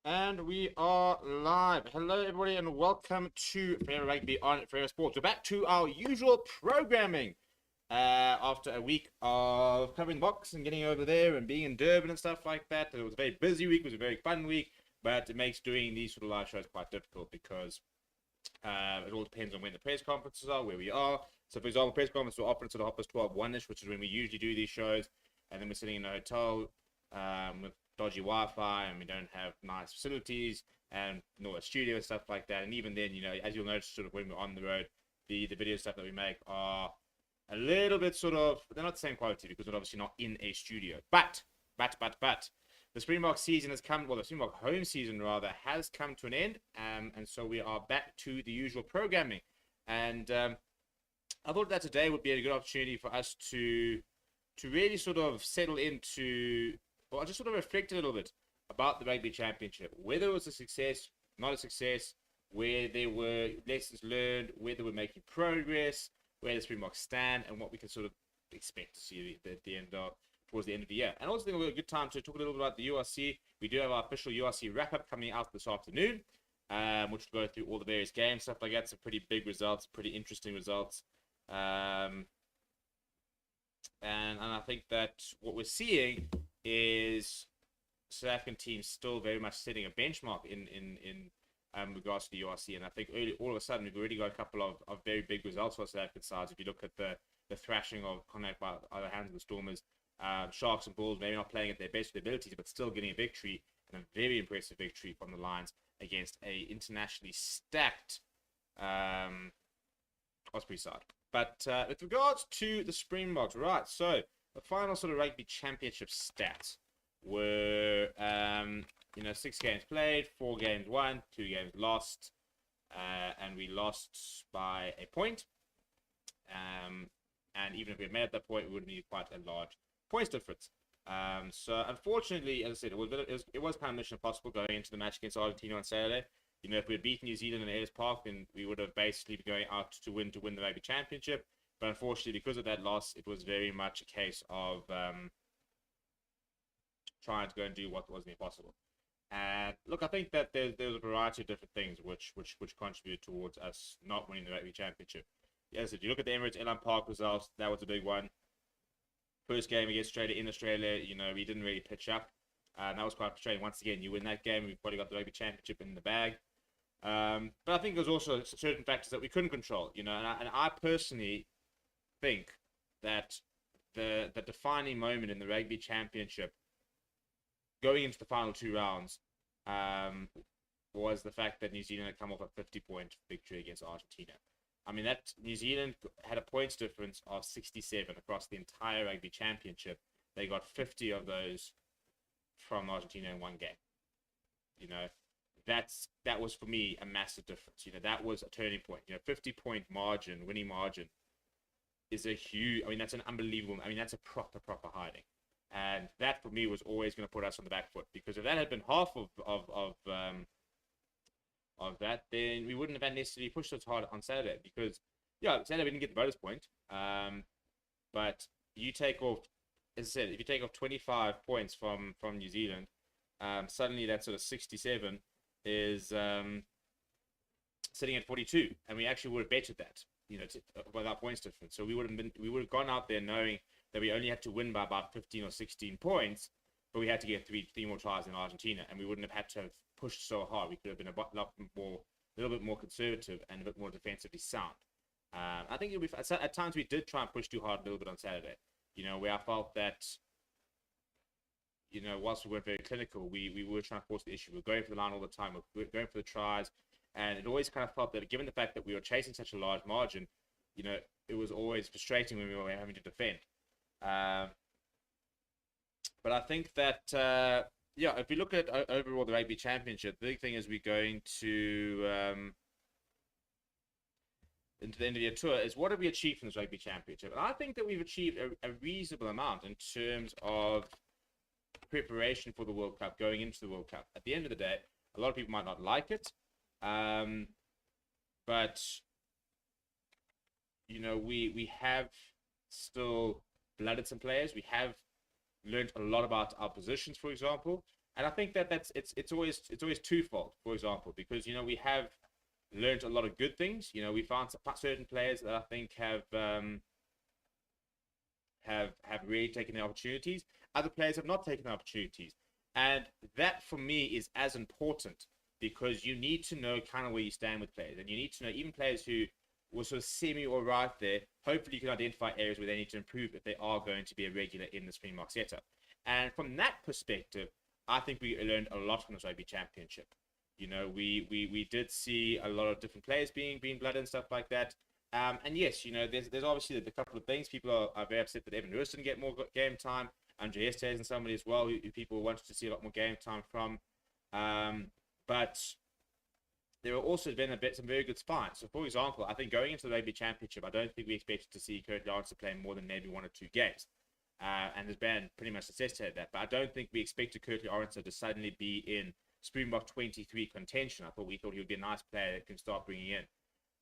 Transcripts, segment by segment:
And we are live. Hello, everybody, and welcome to Fair Rugby on Fair Sports. We're back to our usual programming after a week of covering BOKS and getting over there and being in Durban and stuff like that. It was a very busy week. It was a very fun week, but it makes doing these sort of live shows quite difficult because it all depends on when the press conferences are, where we are. So, for example, press conferences are often sort of 12:01ish, which is when we usually do these shows, and then we're sitting in a hotel with dodgy Wi-Fi, and we don't have nice facilities and nor a studio and stuff like that. And even then, as you'll notice, sort of when we're on the road, the video stuff that we make are a little bit they're not the same quality because we're obviously not in a studio. But the Springbok season has come, well, the Springbok home season rather has come to an end, and so we are back to the usual programming. And I thought that today would be a good opportunity for us to really sort of settle into, or just sort of reflect a little bit about the Rugby Championship, whether it was a success, not a success, where there were lessons learned, whether we're making progress, where the Springboks stand, and what we can sort of expect to see at the end of, towards the end of the year. And also think it'll be a good time to talk a little bit about the URC. We do have our official URC wrap-up coming out this afternoon, which will go through all the various games, stuff like that. Some pretty big results, pretty interesting results. And I think that what we're seeing is South African teams still very much setting a benchmark in regards to the URC. And I think all of a sudden we've already got a couple of very big results for South African sides. If you look at the thrashing of Connacht by the hands of the Stormers, Sharks and Bulls maybe not playing at their best of their abilities, but still getting a victory, and a very impressive victory from the Lions against a internationally stacked Osprey side. But with regards to the Springboks, right, so the final sort of Rugby Championship stats were, 6 games played, 4 games won, 2 games lost, and we lost by a point. And even if we had made at that point, we would need quite a large points difference. So unfortunately, as I said, it was kind of mission impossible going into the match against Argentina on Saturday. If we had beaten New Zealand in Ellis Park, then we would have basically been going out to win the Rugby Championship. But unfortunately, because of that loss, it was very much a case of trying to go and do what wasn't impossible. And look, I think that there's a variety of different things which contributed towards us not winning the Rugby Championship. Yes, if you look at the Emirates Elland Park results, that was a big one. First game against Australia in Australia, we didn't really pitch up. And that was quite frustrating. Once again, you win that game, we've probably got the Rugby Championship in the bag. But I think there's also certain factors that we couldn't control, and I personally think that the defining moment in the Rugby Championship going into the final 2 rounds was the fact that New Zealand had come off a 50-point victory against Argentina. I mean, that New Zealand had a points difference of 67 across the entire Rugby Championship. They got 50 of those from Argentina in one game. That was for me a massive difference. That was a turning point. 50-point margin, winning margin, is a huge. I mean, that's an unbelievable. I mean, that's a proper hiding, and that for me was always going to put us on the back foot, because if that had been half of that, then we wouldn't have necessarily pushed as hard on Saturday. Because Saturday we didn't get the bonus point, but you take off, as I said, if you take off 25 points from New Zealand, suddenly that sort of 67 is sitting at 42, and we actually would have bettered that, with our points difference. So we would have gone out there knowing that we only had to win by about 15 or 16 points, but we had to get three more tries in Argentina, and we wouldn't have had to have pushed so hard. We could have been a little bit more conservative and a bit more defensively sound. I think at times we did try and push too hard a little bit on Saturday, where I felt that, whilst we weren't very clinical, we were trying to force the issue. We were going for the line all the time. We were going for the tries. And it always kind of felt that, given the fact that we were chasing such a large margin, it was always frustrating when we were having to defend. But I think that, if you look at overall the Rugby Championship, the big thing is we're going to, into the end of the year tour, is what have we achieved from this Rugby Championship? And I think that we've achieved a reasonable amount in terms of preparation for the World Cup, going into the World Cup. At the end of the day, a lot of people might not like it, but we have still blooded some players. We have learned a lot about our positions, for example. And I think that it's always twofold. For example, because we have learned a lot of good things. We found certain players that I think have really taken the opportunities. Other players have not taken the opportunities, and that for me is as important, because you need to know kind of where you stand with players, and you need to know even players who were sort of semi all right there. Hopefully, you can identify areas where they need to improve if they are going to be a regular in the Springbok setup. And from that perspective, I think we learned a lot from this Rugby Championship. We did see a lot of different players being blooded and stuff like that. And yes, there's obviously a couple of things. People are very upset that Evan Lewis didn't get more game time. Andre Estes and somebody as well who people wanted to see a lot more game time from. But there have also been some very good spines. So, for example, I think going into the Rugby Championship, I don't think we expected to see Kurt Lawrence play more than maybe 1 or 2 games. And there's been pretty much necessitated that. But I don't think we expected Kurt Lawrence to suddenly be in Springbok 23 contention. We thought he would be a nice player that can start bringing in.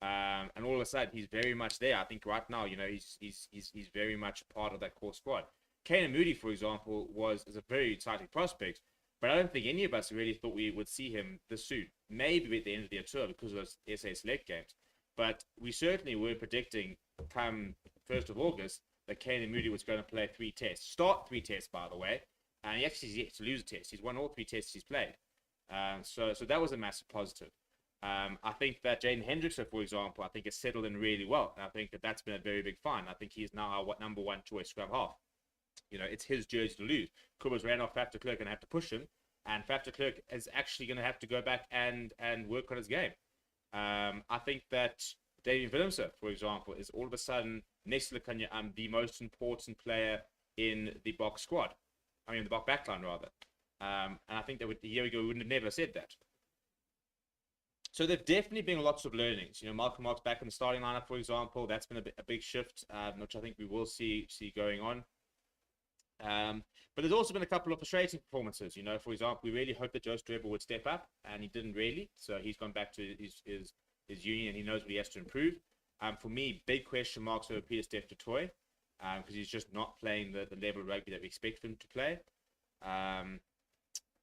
And all of a sudden, he's very much there. I think right now, he's very much a part of that core squad. Kane Moody, for example, is a very exciting prospect, but I don't think any of us really thought we would see him this soon. Maybe at the end of the tour because of those SA Select games. But we certainly were predicting come 1st of August that Kane Moody was going to play 3 tests. Start 3 tests, by the way. And he actually has yet to lose a test. He's won all 3 tests he's played. So that was a massive positive. I think that Jaden Hendrickson, for example, I think has settled in really well. And I think that's been a very big find. I think he's now our number 1 choice scrum half. It's his jersey to lose. Kubas ran off Faf de Klerk and had to push him. And Faf de Klerk is actually going to have to go back and work on his game. I think that David Willemse, for example, is all of a sudden, next to Lekanya, the most important player in the BOKS squad. I mean, the BOKS backline, rather. And I think that a year ago, we wouldn't have never said that. So there've definitely been lots of learnings. Malcolm Marks back in the starting lineup, for example. That's been a big shift, which I think we will see going on. But there's also been a couple of frustrating performances. For example, we really hoped that Joe Strebel would step up, and he didn't really. So he's gone back to his union, and he knows what he has to improve. For me, big question marks over Peter Steph du Toit, because he's just not playing the level of rugby that we expect him to play.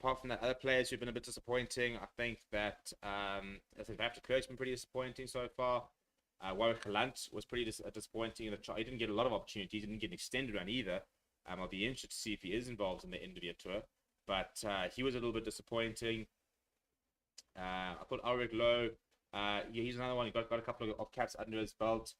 Apart from that, other players who've been a bit disappointing. I think that Faf de Klerk's been pretty disappointing so far. Warwick Galant was pretty disappointing. He didn't get a lot of opportunities. He didn't get an extended run either. I'll be interested to see if he is involved in the end of the tour. But he was a little bit disappointing. I thought Ulrich Lowe, he's another one. He got a couple of caps under his belt.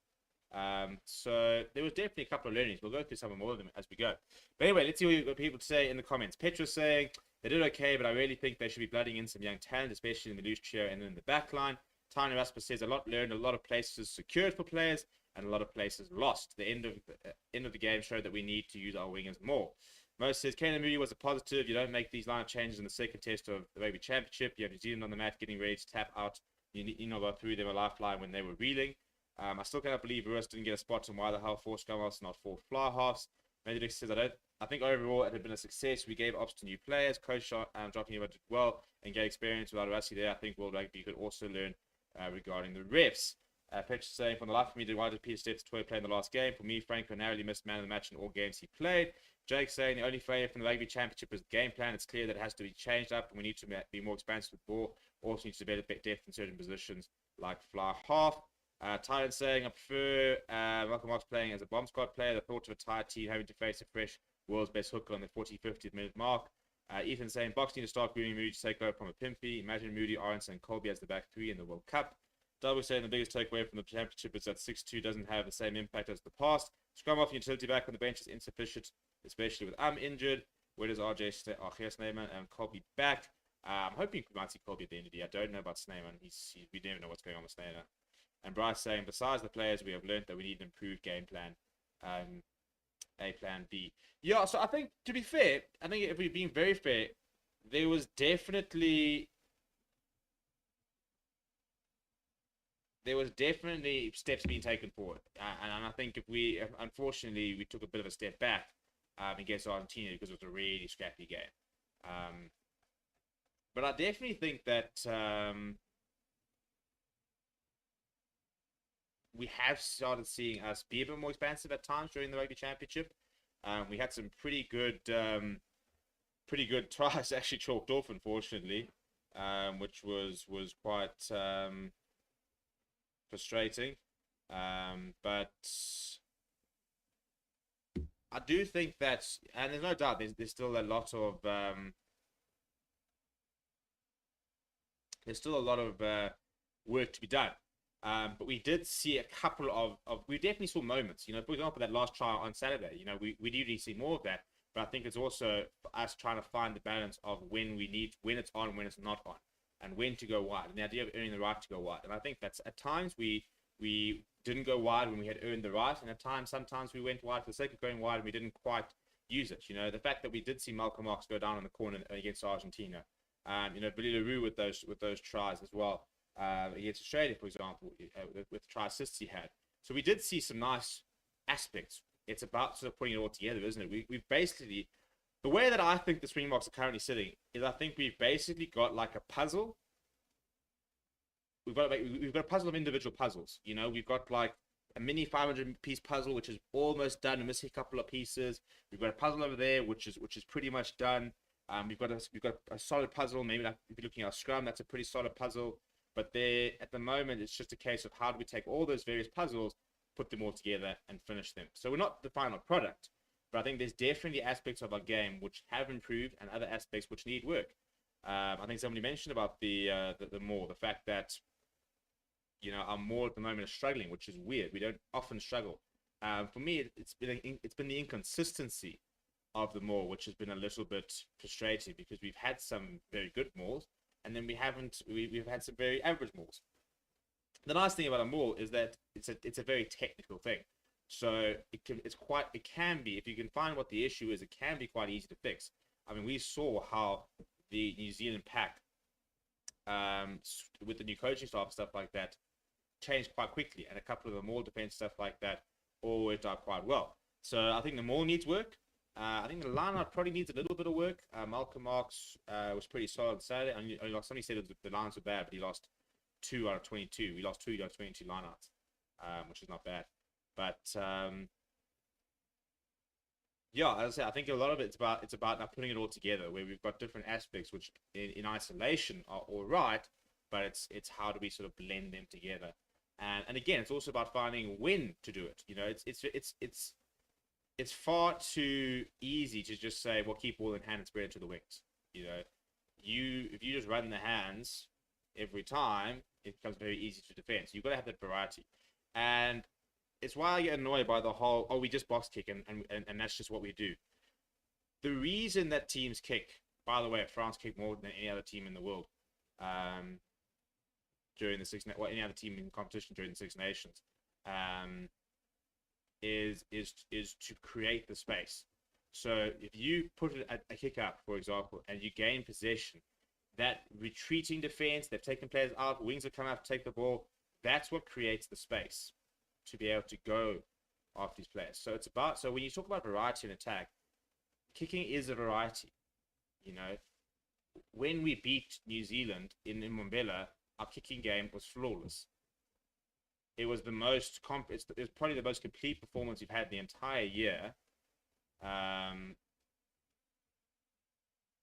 So there was definitely a couple of learnings. We'll go through some more of them as we go. But anyway, let's see what people say in the comments. Petra's saying, they did okay, but I really think they should be blooding in some young talent, especially in the loose trio and in the back line. Tiny Rasmus says, a lot learned, a lot of places secured for players, and a lot of places lost. The end of the game showed that we need to use our wingers more. Mo says, Kane Moody was a positive. You don't make these line changes in the second test of the Rugby Championship. You have New Zealand on the mat getting ready to tap out. You know, go through them a lifeline when they were reeling. I still cannot believe Russ didn't get a spot on why the hell 4 scrum halves, not 4 fly halves. Major says, I think overall it had been a success. We gave ops to new players. Coach dropping about did well and get experience without Rusty there. I think World Rugby could also learn regarding the refs. Petra saying, from the life of me, why did Peter Steph's toy play in the last game? For me, Franco narrowly missed man of the match in all games he played. Jake saying, the only failure from the Rugby Championship is the game plan. It's clear that it has to be changed up and we need to be more expansive with ball. Also need to develop depth in certain positions like fly half. Tyron saying, I prefer Malcolm Marks playing as a bomb squad player. The thought of a tired team having to face a fresh world's best hooker on the 50th minute mark. Ethan saying, Box need to start grooming Moody to take over from a Pimpy. Imagine Moody, Aronson, and Colby as the back 3 in the World Cup. Double saying the biggest takeaway from the championship is that 6-2 doesn't have the same impact as the past. Scrum off utility back on the bench is insufficient, especially with injured. Where does RJ Snyman and Colby back? I'm hoping we might see Colby at the end of the year. I don't know about Snyman. We never know what's going on with Snyman. And Bryce saying, besides the players, we have learned that we need an improved game plan. A plan B. Yeah, so I think, to be fair, I think if we're being very fair, there was definitely steps being taken forward. And I think unfortunately, we took a bit of a step back against Argentina because it was a really scrappy game. But I definitely think that we have started seeing us be a bit more expansive at times during the Rugby Championship. We had some pretty good pretty good tries actually chalked off, unfortunately, which was quite frustrating. But I do think that, and there's no doubt, there's still a lot of work to be done. But we did see a couple of we definitely saw moments. For example, that last try on Saturday. We usually see more of that, but I think it's also us trying to find the balance of when it's on, when it's not on, and when to go wide, and the idea of earning the right to go wide. And I think that's at times we didn't go wide when we had earned the right, and at times sometimes we went wide for the sake of going wide and we didn't quite use it. The fact that we did see Malcolm Marx go down in the corner against Argentina, Billy LaRue with those tries as well. Against Australia, for example, with try assists he had. So we did see some nice aspects. It's about sort of putting it all together, isn't it? We've basically, the way that I think the Springboks are currently sitting is I think we've basically got like a puzzle. We've got a puzzle of individual puzzles. We've got like a mini 500-piece puzzle, which is almost done. We're missing a couple of pieces. We've got a puzzle over there, which is pretty much done. We've got a solid puzzle. Maybe like if you're looking at our scrum, that's a pretty solid puzzle. But there, at the moment, it's just a case of how do we take all those various puzzles, put them all together, and finish them. So we're not the final product, but I think there's definitely aspects of our game which have improved and other aspects which need work. I think somebody mentioned about the maul, the fact that our maul at the moment is struggling, which is weird. We don't often struggle. For me, it's been the inconsistency of the maul, which has been a little bit frustrating because we've had some very good mauls. And then we've had some very average mauls. The nice thing about a maul is that it's a very technical thing. So it can be, if you can find what the issue is, it can be quite easy to fix. I mean, we saw how the New Zealand pack, with the new coaching staff and stuff like that, changed quite quickly, and a couple of the maul defense stuff like that all worked out quite well. So I think the maul needs work. I think the lineout probably needs a little bit of work. Malcolm Marx was pretty solid on Saturday. Somebody said the lines were bad, but he lost 2 out of 22. He lost 2 out of 22 lineouts, which is not bad. But yeah, as I say, I think a lot of it's about now putting it all together, where we've got different aspects which in isolation are all right, but it's how do we sort of blend them together. And again, it's also about finding when to do it. It's far too easy to just say, well, keep ball in hand and spread it to the wings. If you just run the hands every time, it becomes very easy to defend. So you've got to have that variety. And it's why I get annoyed by the whole, we just box kick and that's just what we do. The reason that teams kick, by the way, France kicked more than any other team in the world during the any other team in competition during the Six Nations. Is to create the space. So if you put a kick up, for example, and you gain possession, that retreating defense, they've taken players out, wings have come out to take the ball, that's what creates the space to be able to go after these players. So when you talk about variety in attack, kicking is a variety. When we beat New Zealand in Mbombela, our kicking game was flawless. It was it's probably the most complete performance we've had the entire year. And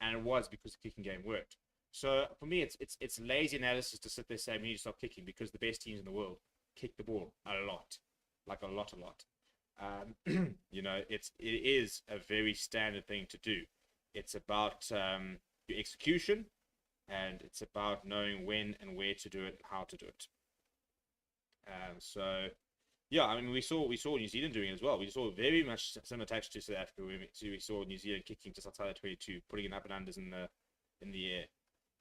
it was because the kicking game worked. So for me, it's lazy analysis to sit there saying we need to stop kicking because the best teams in the world kick the ball a lot. Like a lot. It is a very standard thing to do. It's about your execution, and it's about knowing when and where to do it, how to do it. So, yeah, I mean, we saw New Zealand doing it as well. We saw very much similar tactics to South Africa. We saw New Zealand kicking just outside of 22, putting it up and unders in the air.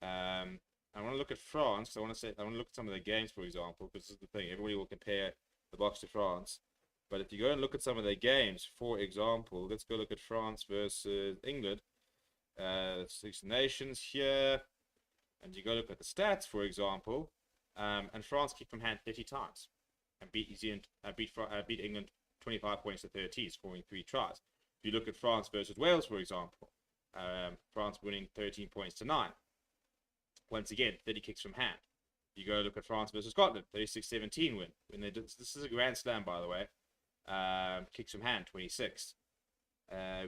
I want to look at France. I want to look at some of the games, for example, because this is the thing. Everybody will compare the BOKS to France. But if you go and look at some of their games, for example, let's go look at France versus England. Six Nations here. And you go look at the stats, for example. And France kicked from hand 30 times and beat New Zealand, beat England 25 points to 30, scoring 3 tries. If you look at France versus Wales, for example, France winning 13 points to 9. Once again, 30 kicks from hand. You go look at France versus Scotland, 36-17 win. This is a grand slam, by the way. Kicks from hand, 26.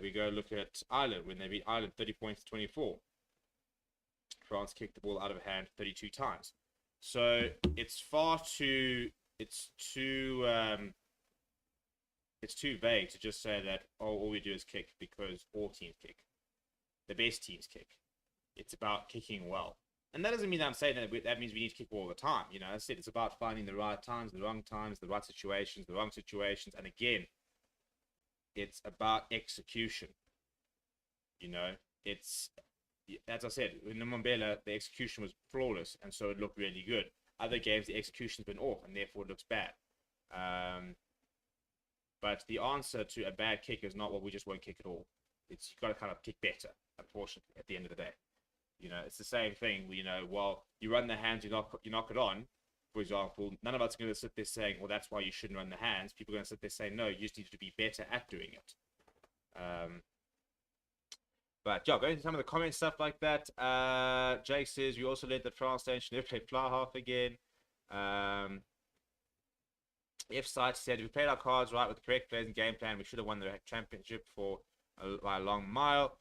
We go look at Ireland when they beat Ireland 30 points to 24. France kicked the ball out of hand 32 times. So it's too vague to just say that all we do is kick because all teams kick. The best teams kick. It's about kicking well. And that doesn't mean that I'm saying that means we need to kick all the time. You know, I said it's about finding the right times, the wrong times, the right situations, the wrong situations. And again, it's about execution. You know, it's, as I said, in the Mbombela, the execution was flawless, and so it looked really good. Other games, the execution's been off, and therefore it looks bad. But the answer to a bad kick is not, well, we just won't kick at all. It's, you've got to kind of kick better, unfortunately, at the end of the day. You know, it's the same thing. You know, while you run the hands, you knock it on, for example, none of us are going to sit there saying, well, that's why you shouldn't run the hands. People are going to sit there saying, no, you just need to be better at doing it. But yeah, going to some of the comments, stuff like that. Jake says, we also learned that France should never play fly half again. F-Site said, if we played our cards right with the correct players and game plan, we should have won the championship by a long mile.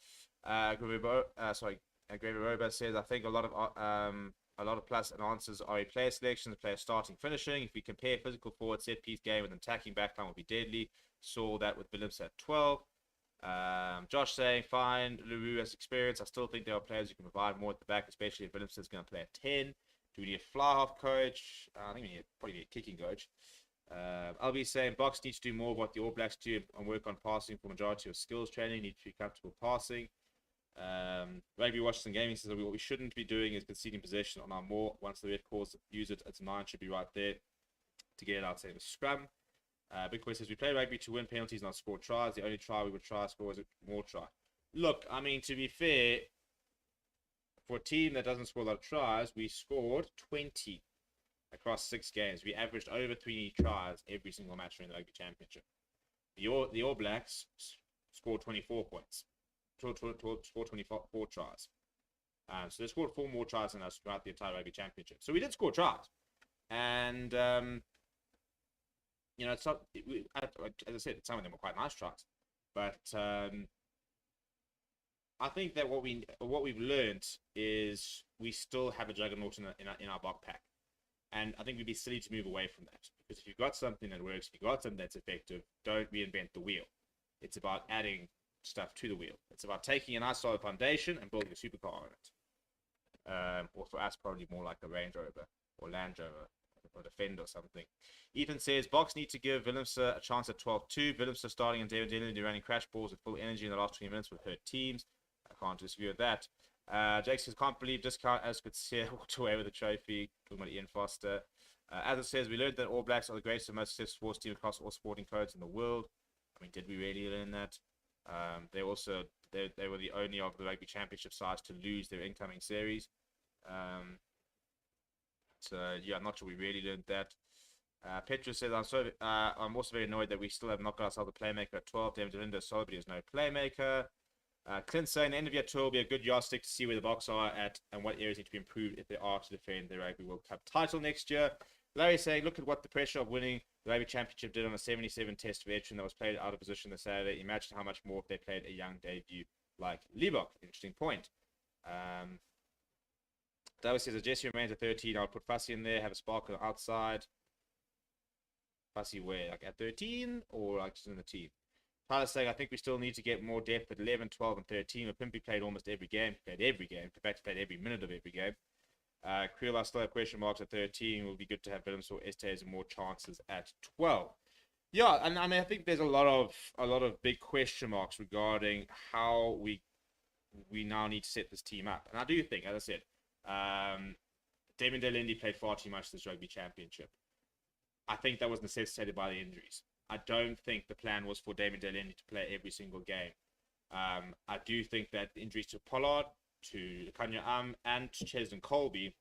Gravy Roba says, I think a lot of plus and answers are a player selection, the player starting, finishing. If we compare physical forward set piece game with an attacking backline, will be deadly. Saw that with Williams at 12. Josh saying, fine, Leroux has experience. I still think there are players who can provide more at the back, especially if Williams is going to play at 10. Do we need a fly half coach? I think we probably need a kicking coach. I'll be saying BOKS needs to do more of what the All Blacks do and work on passing for majority of skills training. Need to be comfortable passing. Rugby Watches and Gaming says that what we shouldn't be doing is conceding possession on our more. Once the red calls use it, its 9 should be right there to get it out, say the scrum. Big Boy says we play rugby to win penalties, not score tries. The only try we would try score is a more try. Look, I mean, to be fair, for a team that doesn't score a lot of tries, we scored 20 across 6 games. We averaged over 3 tries every single match in the Rugby Championship. The All Blacks scored 24 points. Scored 24 tries. So they scored 4 more tries than us throughout the entire Rugby Championship. So we did score tries. And, you know, it's not, as I said, some of them were quite nice tries. But I think that what we've learned is we still have a juggernaut in our back pack. And I think we'd be silly to move away from that. Because if you've got something that works, if you've got something that's effective, don't reinvent the wheel. It's about adding stuff to the wheel. It's about taking a nice solid foundation and building a supercar on it. Or for us, probably more like a Range Rover or Land Rover or Defender or something. Ethan says, BOKS need to give Willemse a chance at 12-2. Willemse starting and David Dillon running crash balls with full energy in the last 20 minutes would hurt teams. I can't disagree with that. Jake says, can't believe discount as could see walked away with the trophy. Talking about Ian Foster. As it says, we learned that All Blacks are the greatest and most successful sports team across all sporting codes in the world. I mean, did we really learn that? They were the only of the Rugby Championship sides to lose their incoming series. So yeah, I'm not sure we really learned that. Petra says, I'm also very annoyed that we still have not got ourselves a playmaker at 12. David Delindo is solid, but he has no playmaker. Clint saying the end of year 12 will be a good yardstick to see where the BOKS are at and what areas need to be improved if they are to defend the Rugby World Cup title next year. Larry saying, look at what the pressure of winning the Rugby Championship did on a 77 test veteran that was played out of position this Saturday. Imagine how much more if they played a young debut like Liebach. Interesting point. David says, if Jesse remains at 13, I'll put Fussy in there, have a spark on the outside. Fussy where? Like at 13 or like just in the team? Tyler saying, I think we still need to get more depth at 11, 12, and 13. Pimpy played almost every game. Played every game. In fact, played every minute of every game. Creel, I still have question marks at 13. It will be good to have Willems or Estes and more chances at 12. Yeah, and I mean, I think there's a lot of big question marks regarding how we now need to set this team up. And I do think, as I said, Damien Delindi played far too much this Rugby Championship. I think that was necessitated by the injuries. I don't think the plan was for Damien Delindi to play every single game. I do think that injuries to Pollard, to Kanya and to Cheslin Colby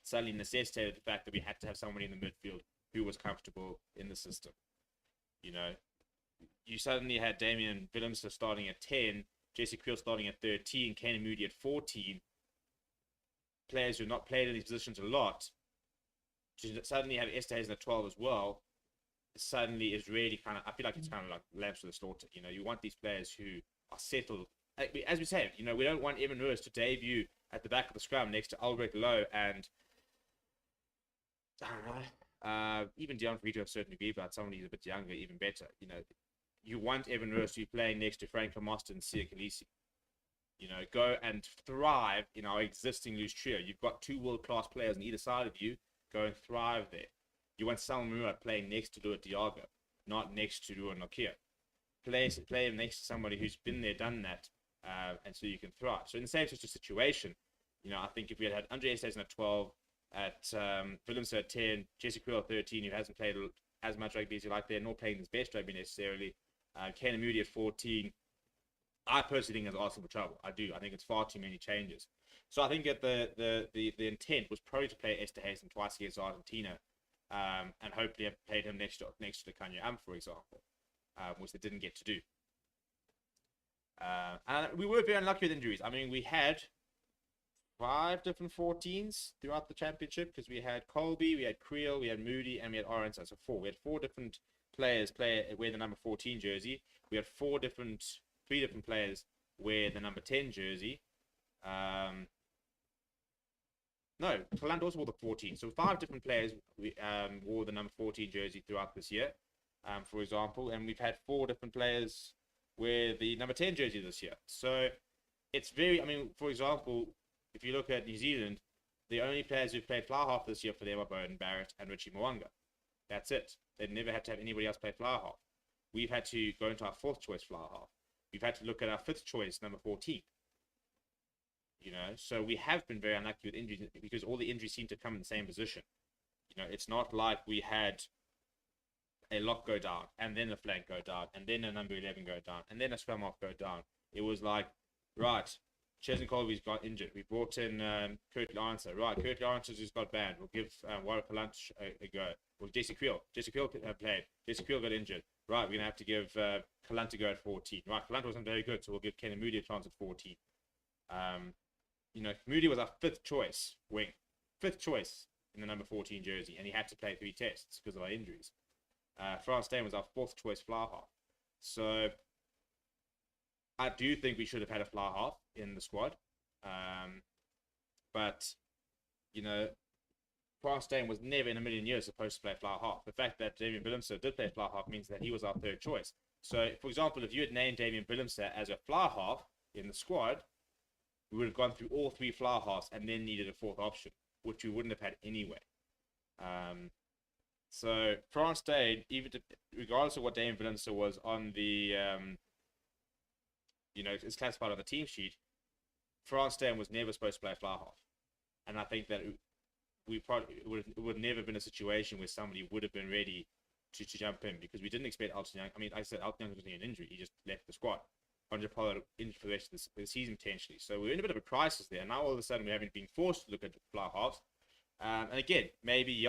suddenly necessitated the fact that we had to have somebody in the midfield who was comfortable in the system. You know, you suddenly had Damien Willems starting at 10, Jesse Creel starting at 13, Kane Moody at 14. Players who have not played in these positions a lot. To suddenly have Esther Hazen at 12 as well. suddenly is really kind of, I feel like it's kind of like lambs to the slaughter. You know, you want these players who are settled. As we said, you know, we don't want Evan Lewis to debut at the back of the scrum next to Albrecht Lowe and I don't know, even Dion Free to a certain degree, but somebody who's a bit younger, even better. You know, you want Evan Lewis to be playing next to Franco Moster and Sia Khaleesi. You know, go and thrive in our existing loose trio. You've got two world-class players on either side of you. Go and thrive there. You want Salman Mura playing next to Luat Diago, not next to Ruan Nokia. Play him next to somebody who's been there, done that, and so you can thrive. So in the same sort of situation, you know, I think if we had Andre Estason at 12, at Willemse at 10, Jesse Kriel at 13, who hasn't played as much rugby as you like there, nor playing his best rugby necessarily, Kane Moody at 14, I personally think is asking for trouble. I do. I think it's far too many changes. So I think that the intent was probably to play Esterhuizen twice against Argentina, and hopefully have played him next to the Kanye for example, which they didn't get to do. And we were very unlucky with injuries. I mean, we had 5 different 14s throughout the championship because we had Colby, we had Creel, we had Moody, and we had Orange. So 4. We had 4 different players wear the number 14 jersey. We had 3 different players wear the number 10 jersey. No, Kaland also wore the 14. So 5 different players wore the number 14 jersey throughout this year, for example. And we've had 4 different players wear the number 10 jersey this year. So it's very, I mean, for example, if you look at New Zealand, the only players who've played fly half this year for them are Bowden Barrett and Richie Mwanga. That's it. They've never had to have anybody else play fly half. We've had to go into our 4th choice fly half. We've had to look at our 5th choice, number 14. You know, so we have been very unlucky with injuries because all the injuries seem to come in the same position. You know, it's not like we had a lock go down and then a flank go down and then a number 11 go down and then a scrum half go down. It was like, right, Chesney Colby's got injured. We brought in Kurt Lawrence. Right, Kurt Lawrence has got banned. We'll give Warwick Lunch a go. Well, Jesse Creel. Jesse Creel played. Jesse Creel got injured. Right, we're going to have to give Kalant a go at 14. Right, Kalant wasn't very good, so we'll give Kenny Moody a chance at 14. You know, Moody was our 5th choice wing. 5th choice in the number 14 jersey, and he had to play 3 tests because of our injuries. France Dane was our 4th choice fly half. So I do think we should have had a fly half in the squad. But, you know, France Dane was never in a million years supposed to play fly half. The fact that Damien Willemse did play fly half means that he was our 3rd choice. So, for example, if you had named Damien Willemse as a fly half in the squad, we would have gone through all 3 fly halves and then needed a 4th option, which we wouldn't have had anyway. So France Dane, regardless of what Damien Willemse was on the, you know, it's classified on the team sheet, France Dane was never supposed to play fly half. And I think that it would have never been a situation where somebody would have been ready to jump in because we didn't expect Elton Young. I mean, I said Elton Young was going to get an injury. He just left the squad. Andre Pollard injured for the rest of the season potentially. So we're in a bit of a crisis there. Now all of a sudden we haven't been forced to look at fly halves. And again, maybe,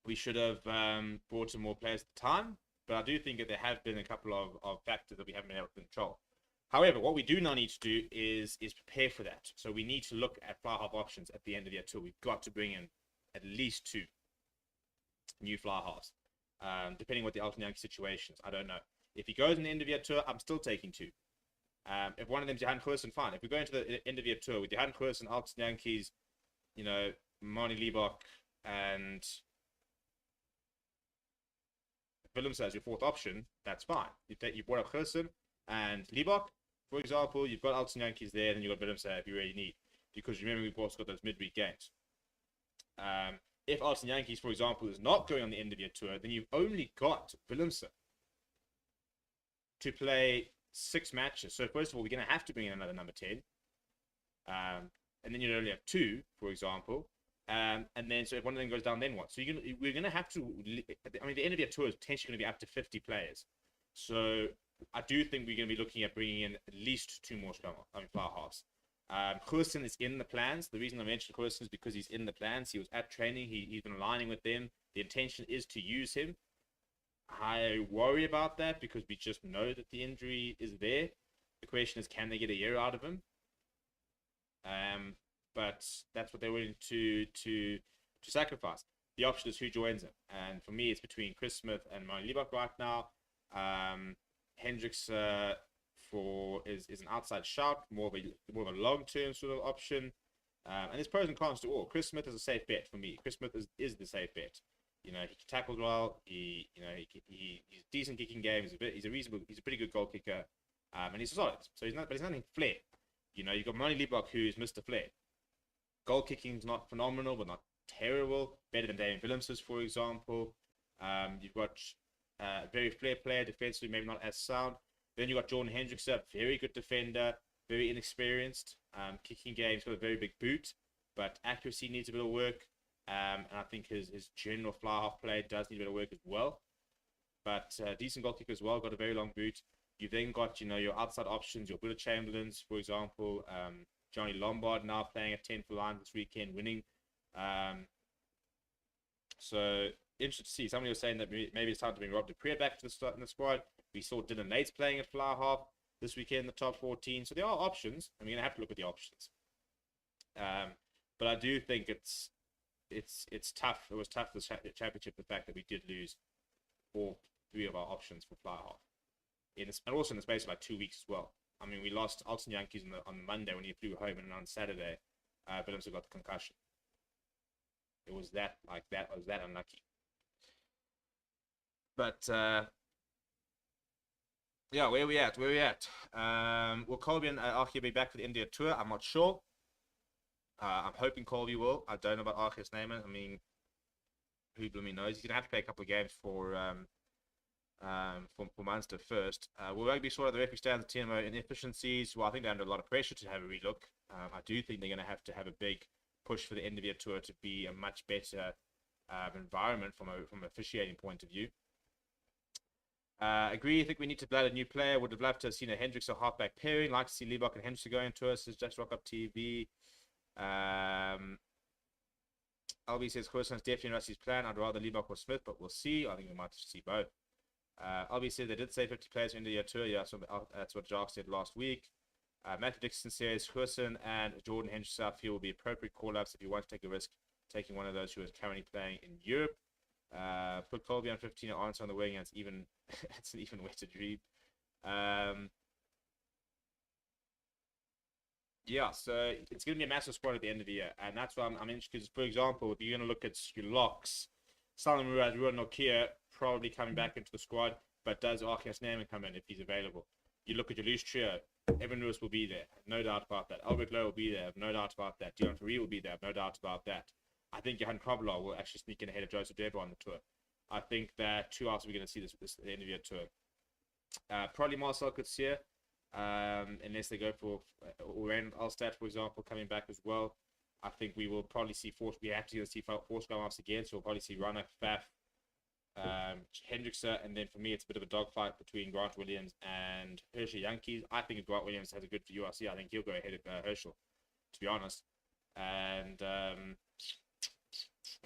we should have brought in more players at the time. But I do think that there have been a couple of factors that we haven't been able to control. However, what we do now need to do is prepare for that. So we need to look at fly half options at the end of the year too. We've got to bring in at least 2 new fly halves, depending what the Elton Young situation is. I don't know. If he goes in the end of year tour, I'm still taking 2. If one of them's Johan Goosen, fine. If we go into the end of year tour with Johan Goosen, Elton Yankees, you know, Mani Liebach, and Willemse as your 4th option, that's fine. You brought up Goosen and Liebach, for example, you've got Elton Yankees there, and you've got Willemse if you really need. Because remember, we've also got those midweek games. If Elton Yankees, for example, is not going on the end of year tour, then you've only got Willemse to play 6 matches. So first of all, we're going to have to bring in another number 10. And then you only have 2, for example. And then, so if one of them goes down, then what? So we're going to have to, I mean, the end of year tour is potentially going to be up to 50 players. So I do think we're going to be looking at bringing in at least 2 more fly halves. Goosen is in the plans. The reason I mentioned Goosen is because he's in the plans. He was at training. He's been aligning with them. The intention is to use him. I worry about that because we just know that the injury is there. The question is, can they get a year out of him? But that's what they're willing to sacrifice. the option is who joins him. And for me, it's between Chris Smith and Marnie Liebach right now. Hendricks is an outside shout, more of a long-term sort of option. And there's pros and cons to all. Chris Smith is a safe bet for me. Chris Smith is the safe bet. He can tackle well. He's decent kicking game. He's a pretty good goal kicker. And he's solid. So he's nothing flair. You've got Marnie Liebach, who's Mr. Flair. Goal kicking's not phenomenal, but not terrible. Better than Damian Willemses, for example. You've got a very flair player, defensively maybe not as sound. Then you've got Jordan Hendricks, a very good defender, very inexperienced. Kicking game's got a very big boot, but accuracy needs a bit of work. And I think his general fly half play does need a bit of work as well. But decent goal kicker as well, got a very long boot. You've then got, your outside options, your Buddha Chamberlains, for example. Johnny Lombard now playing at 10 for Lions this weekend, winning. So interested to see. Somebody was saying that maybe it's time to bring Rob Dupree back to in the squad. We saw Dylan Nates playing at fly half this weekend in the top 14. So there are options. I'm going to have to look at the options. But I do think it's tough. It was tough this championship, the fact that we did lose all three of our options for fly half. And also in the space of like 2 weeks as well. I mean, we lost Alton Yankees on Monday when he flew home, and on Saturday, Willemse got the concussion. It was that unlucky. But yeah, where we at? Will Colby and Archie be back for the India tour? I'm not sure. I'm hoping Colby will. I don't know about Archie's name. I mean, who blooming knows? He's gonna have to play a couple of games for Munster first. Will Rugby sort of the referee stands the TMO inefficiencies? Well, I think they're under a lot of pressure to have a relook. I do think they're going to have a big push for the end of year tour to be a much better environment from an officiating point of view. Agree. I think we need to blood a new player. Would have loved to have seen a Hendricks or halfback pairing. Like to see Liebach and Hendricks going to us. Says Just Rock Up TV. LB says Khorson's definitely Rusty's plan. I'd rather Liebach or Smith, but we'll see. I think we might see both. Obviously, they did say 50 players into the tour. Yeah, so that's what Jacques said last week. Matthew Dixon says Khorson and Jordan Hendricks I feel will be appropriate call-ups if you want to take a risk taking one of those who is currently playing in Europe. Put Colby on 15 or answer on the wing, and it's an even wetter dream. Yeah, so it's going to be a massive squad at the end of the year, and that's why I'm interested. Because, for example, if you're going to look at your locks, Salam Ruad Nokia probably coming back into the squad, but does Archias Naaman come in if he's available? You look at your loose trio, Evan Lewis will be there, no doubt about that. Albert Lowe will be there, no doubt about that. Dion Ferree will be there, no doubt about that. I think Johan Krablar will actually sneak in ahead of Joseph Debo on the tour. I think that who else are we going to see this at the end of your tour? Probably Marcel Coetzee, unless they go for Rand Alstad, for example, coming back as well. I think we will probably see we have to see four scrum offs again, so we'll probably see Runner, Faf, Hendrickson, and then for me it's a bit of a dogfight between Grant Williams and Herschel Yankees. I think if Grant Williams has a good URC, I think he'll go ahead of Herschel, to be honest. And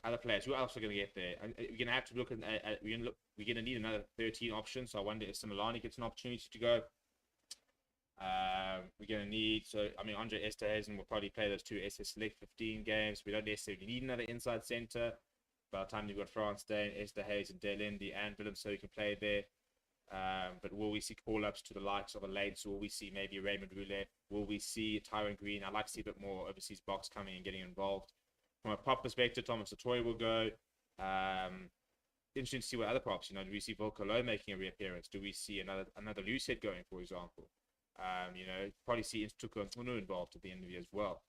other players, who else are going to get there? We're going to have to look at we're going to need another 13 options, so I wonder if Similani gets an opportunity to go. We're going to need, Andre Esterhazen will probably play those two SS Select 15 games. We don't necessarily need another inside centre. By the time you've got France Dane, Esterhazen, Delendi, and Willem, so you can play there. But will we see call-ups to the likes of a Lades? Will we see maybe Raymond Roulet? Will we see Tyron Green? I'd like to see a bit more overseas box coming and getting involved. From a prop perspective, Thomas Latoy will go. Interesting to see what other props, do we see Volcolo making a reappearance? Do we see another loose head going, for example? Probably see Instituto Unu involved at the end of the year as well.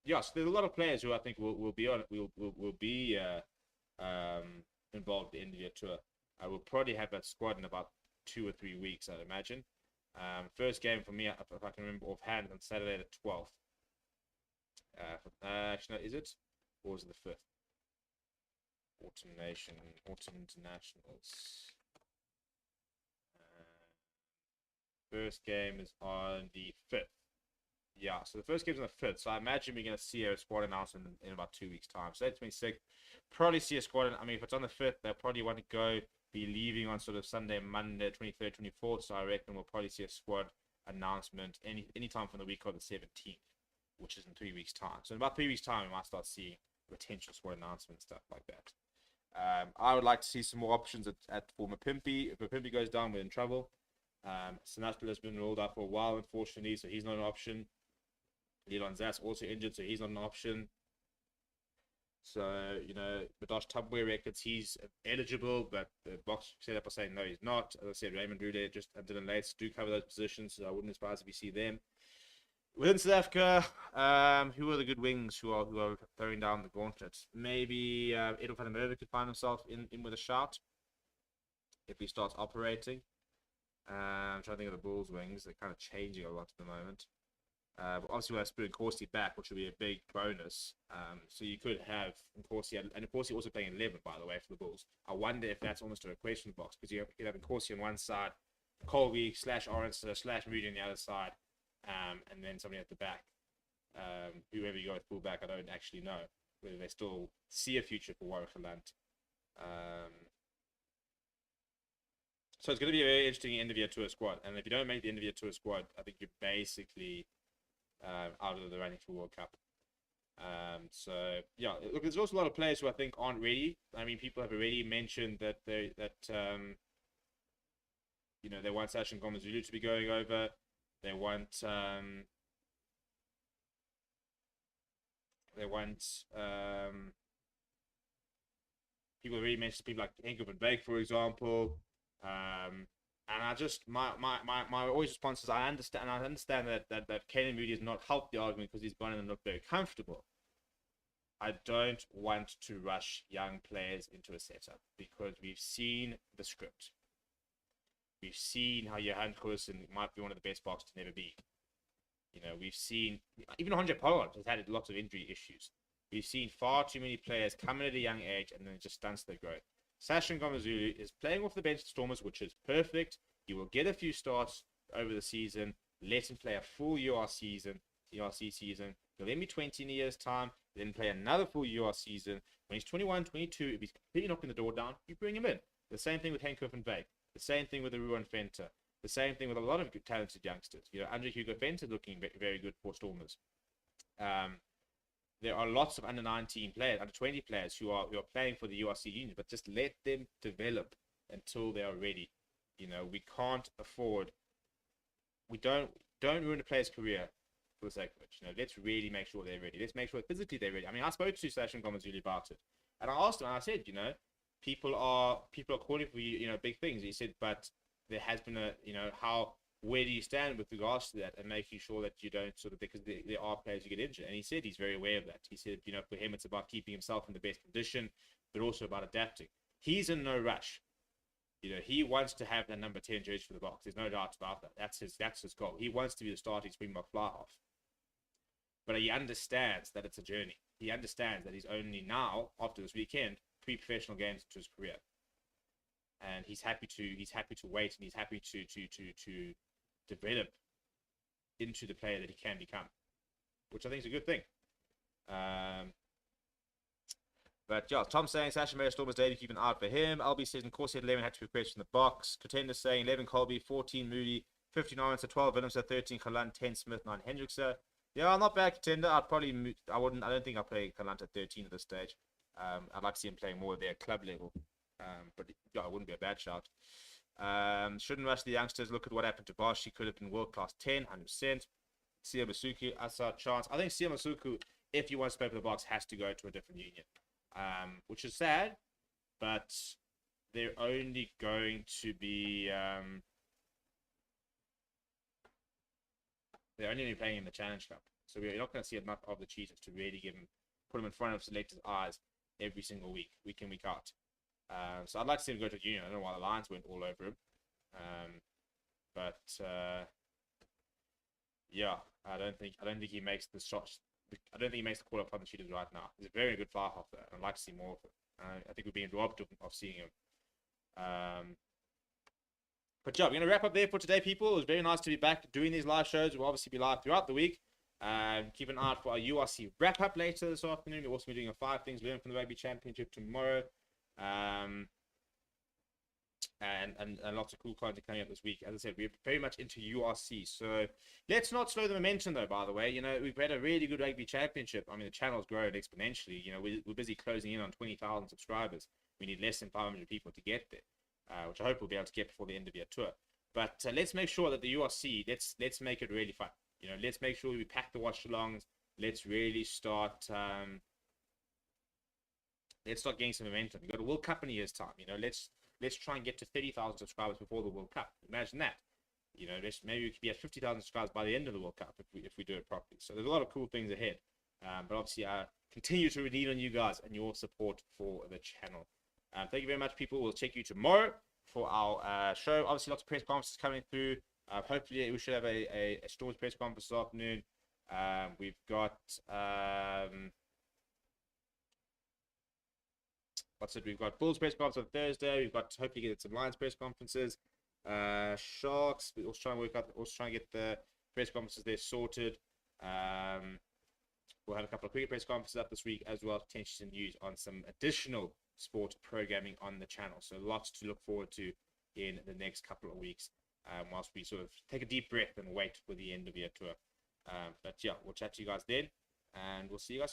So there's a lot of players who I think will be involved at the end of the year tour. I will probably have that squad in about 2 or 3 weeks, I'd imagine. First game for me, if I can remember offhand, on Saturday the 12th. Actually, no, is it? Or was it the 5th? Autumn Internationals. First game is on the 5th. Yeah, so the first game is on the 5th. So I imagine we're going to see a squad announcement in about 2 weeks' time. So that's 26th. Probably see a squad. If it's on the 5th, they'll probably want to be leaving on sort of Sunday, Monday, 23rd, 24th. So I reckon we'll probably see a squad announcement anytime from the week of the 17th, which is in 3 weeks' time. So in about 3 weeks' time, we might start seeing potential squad announcement, stuff like that. I would like to see some more options for Mapimpi. If Mapimpi goes down, we're in trouble. Sinatra has been ruled out for a while, unfortunately, so he's not an option. Leon Zas also injured, so he's not an option. So, Badosh Tubway records, he's eligible, but the box set up are saying no, he's not. As I said, Raymond Rude just and Dylan Lates do cover those positions, so I wouldn't be surprised if we see them. Within South Africa, who are the good wings who are throwing down the gauntlet? Maybe Edel van der Merwe could find himself in with a shout if he starts operating. I'm trying to think of the Bulls wings. They're kind of changing a lot at the moment. But obviously, we'll have Spirit Corsi back, which will be a big bonus. So you could have Corsi, and Corsi also playing 11, by the way, for the Bulls. I wonder if that's almost a question box, because you could have Corsi on one side, Colby / Orange / Moody on the other side, and then somebody at the back. Whoever you go with full back, I don't actually know whether they still see a future for Warwick Gelant. So it's going to be a very interesting end of year tour squad. And if you don't make the end of year tour squad, I think you're basically out of the running for World Cup. So yeah, look, there's also a lot of players who I think aren't ready. I mean, people have already mentioned that they want Sasha Ngomazulu to be going over. They want people already mentioned people like Henk van Beek, for example. And I just my always response is I understand that Caden Moody has not helped the argument because he's gone and not very comfortable. I don't want to rush young players into a setup because we've seen the script. We've seen how Johan Goosen might be one of the best boxers to never be. We've seen even Andre Pollard has had lots of injury issues. We've seen far too many players come in at a young age and then it just stunts their growth. Sasha Ngomazulu is playing off the bench at Stormers, which is perfect. He will get a few starts over the season. Let him play a full URC season. He'll then be 20 in a year's time. Then play another full URC season. When he's 21, 22, if he's completely knocking the door down, you bring him in. The same thing with Henk van Beek. The same thing with the Ruan Fenter. The same thing with a lot of good, talented youngsters. Andre Hugo Fenter looking very good for Stormers. There are lots of under 19 players, under 20 players who are playing for the URC union, but just let them develop until they are ready. We can't afford. We don't ruin a player's career for the sake of it. Let's really make sure they're ready. Let's make sure physically they're ready. I mean, I spoke to Sasha Ngomazulu about it, and I asked him. And I said, people are calling for big things. He said, but there has been where do you stand with regards to that and making sure that you don't because there are players who get injured. And he said he's very aware of that. He said, for him, it's about keeping himself in the best condition, but also about adapting. He's in no rush. He wants to have that number 10 jersey for the box. There's no doubt about that. That's his goal. He wants to be the starting Springbok fly-half. But he understands that it's a journey. He understands that he's only now, after this weekend, 3 professional games into his career. And he's happy to wait, and he's happy to develop into the player that he can become, which I think is a good thing. But yeah, Tom saying Sasha Mayer Stormers David, keep an eye out for him. LB says, of course, 11 had to be requested in the box. Contender saying 11 Colby, 14 Moody, 15 Orange, 12 Williams, 13 Kalan, 10 Smith, 9 Hendrickson. Yeah, not bad contender. I don't think I'll play Kalan at 13 at this stage. I'd like to see him playing more at their club level. But yeah, it wouldn't be a bad shout. Shouldn't rush the youngsters. Look at what happened to Bosch. He could have been world-class 10, 100%. Sia Masuku, Asa chance. I think Sia Masuku, if he wants to play for the box, has to go to a different union. Which is sad, but they're only going to be they're only playing in the Challenge Cup. So we're not going to see enough of the Cheetahs to really put them in front of selectors' eyes every single week in, week out. So I'd like to see him go to the union. I don't know why the Lions went all over him. Yeah, I don't think he makes the shots. I don't think he makes the call up on the Cheetahs right now. He's a very good fly half there. I'd like to see more of it. I think we're being robbed of seeing him. But yeah, we're going to wrap up there for today, people. It was very nice to be back doing these live shows. We'll obviously be live throughout the week. Keep an eye out for our URC wrap-up later this afternoon. We'll also be doing a 5 things learned from the Rugby Championship tomorrow. And and lots of cool content coming up this week. As I said, we're very much into URC. So let's not slow the momentum, though, by the way. You know, we've had a really good Rugby Championship. I mean, the channel's grown exponentially. You know, we're busy closing in on 20,000 subscribers. We need less than 500 people to get there, which I hope we'll be able to get before the end of year tour. But let's make sure that the URC, let's make it really fun. You know, let's make sure we pack the watch-alongs. Let's really start... let's start getting some momentum. We've got a World Cup in a year's time. You know, let's try and get to 30,000 subscribers before the World Cup. Imagine that. You know, maybe we could be at 50,000 subscribers by the end of the World Cup if we do it properly. So there's a lot of cool things ahead. But obviously, I continue to lean on you guys and your support for the channel. Thank you very much, people. We'll check you tomorrow for our show. Obviously, lots of press conferences coming through. Hopefully, we should have a Storms press conference this afternoon. We've got... we've got Bulls press conference on Thursday. We've got hopefully get some Lions press conferences. Sharks. We're also trying to work out. Also trying to get the press conferences there sorted. We'll have a couple of cricket press conferences up this week as well. Potentially some news on some additional sport programming on the channel. So lots to look forward to in the next couple of weeks. Whilst we sort of take a deep breath and wait for the end of year tour. But yeah, we'll chat to you guys then, and we'll see you guys soon.